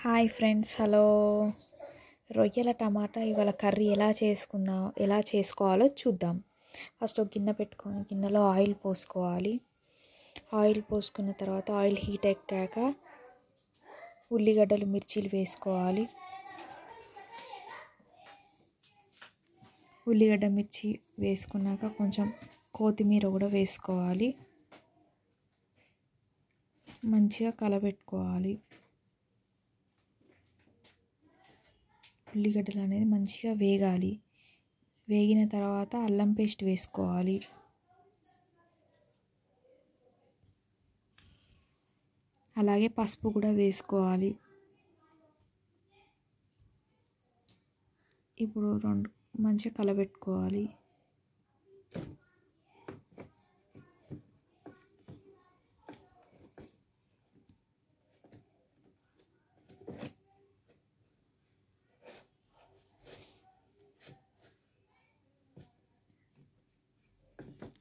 Hi friends, hello. రొయ్యల టమాటా ఇవాళ curry ఎలా చేసుకోవాలో చూద్దాం. ఫస్ట్ ఒక గిన్నె పెట్టుకొని గిన్నెలో ఆయిల్ పోసుకోవాలి. ఆయిల్ పోసుకున్న తర్వాత ఆయిల్ హీట్ ఎక్కాక ఉల్లిగడ్డలు మిర్చీలు వేసుకోవాలి. ఉల్లిగడ్డ మిర్చి వేసుకున్నాక కొంచెం కొత్తిమీర కూడా వేసుకోవాలి. మంచిగా కలబెట్టుకోవాలి. ఉల్లిగడ్డలు అనేది మంచిగా వేగాలి. వేగిన తర్వాత అల్లం పేస్ట్ వేసుకోవాలి. అలాగే పసుపు కూడా వేసుకోవాలి. ఇప్పుడు రెండు మంచిగా కలబెట్టుకోవాలి.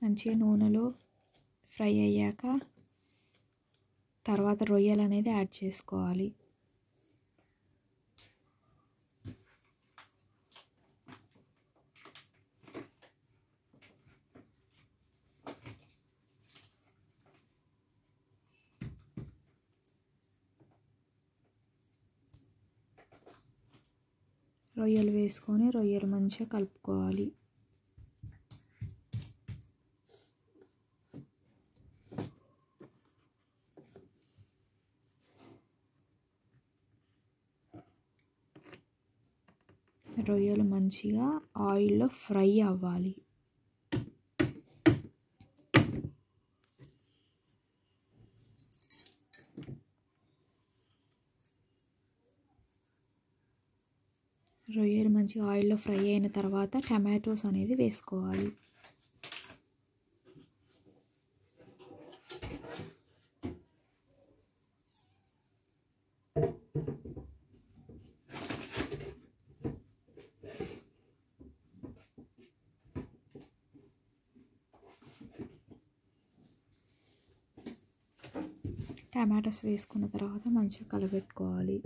మంచిగా నూనెలో ఫ్రై అయ్యాక తర్వాత రొయ్యలు అనేది యాడ్ చేసుకోవాలి. రొయ్యలు వేసుకొని రొయ్యలు మంచిగా కలుపుకోవాలి. రొయ్యలు మంచిగా ఆయిల్లో ఫ్రై అవ్వాలి. రొయ్యలు మంచిగా ఆయిల్లో ఫ్రై అయిన తర్వాత టమాటోస్ అనేది వేసుకోవాలి. టమాటోస్ వేసుకున్న తర్వాత మంచిగా కలబెట్టుకోవాలి.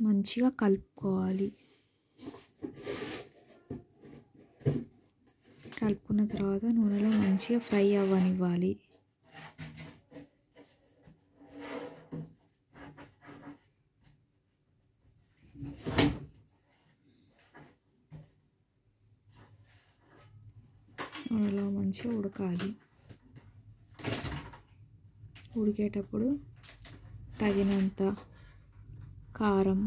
మంచిగా కలుపుకోవాలి. కలుపుకున్న తర్వాత నూనెలో మంచిగా ఫ్రై అవ్వనివ్వాలి. నూనెలో మంచిగా ఉడకాలి. ఉడికేటప్పుడు తగినంత కారం,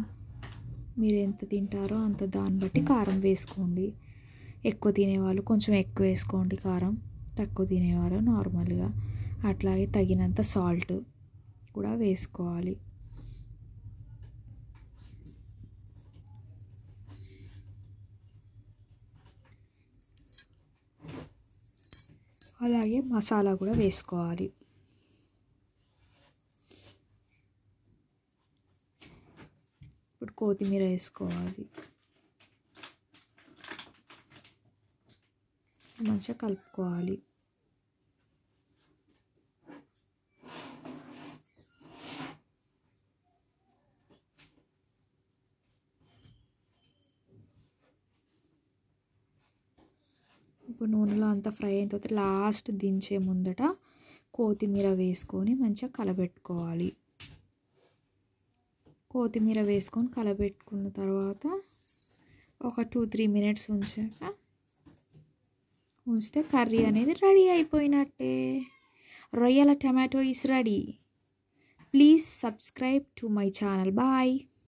మీరు ఎంత తింటారో అంత దాన్ని బట్టి కారం వేసుకోండి. ఎక్కువ తినేవాళ్ళు కొంచెం ఎక్కువ వేసుకోండి కారం, తక్కువ తినేవాళ్ళు నార్మల్గా. అట్లాగే తగినంత సాల్ట్ కూడా వేసుకోవాలి. అలాగే మసాలా కూడా వేసుకోవాలి. ఇప్పుడు కొత్తిమీర వేసుకోవాలి. మంచిగా కలుపుకోవాలి. ఇప్పుడు నూనెలో అంతా ఫ్రై అయిన తర్వాత లాస్ట్ దించే ముందట కొత్తిమీర వేసుకొని మంచిగా కలబెట్టుకోవాలి. కొత్తిమీర వేసుకొని కలబెట్టుకున్న తర్వాత ఒక 2-3 minutes ఉంచితే కర్రీ అనేది రెడీ అయిపోయినట్టే. రొయ్యల tomato is ready. Please subscribe to my channel. Bye.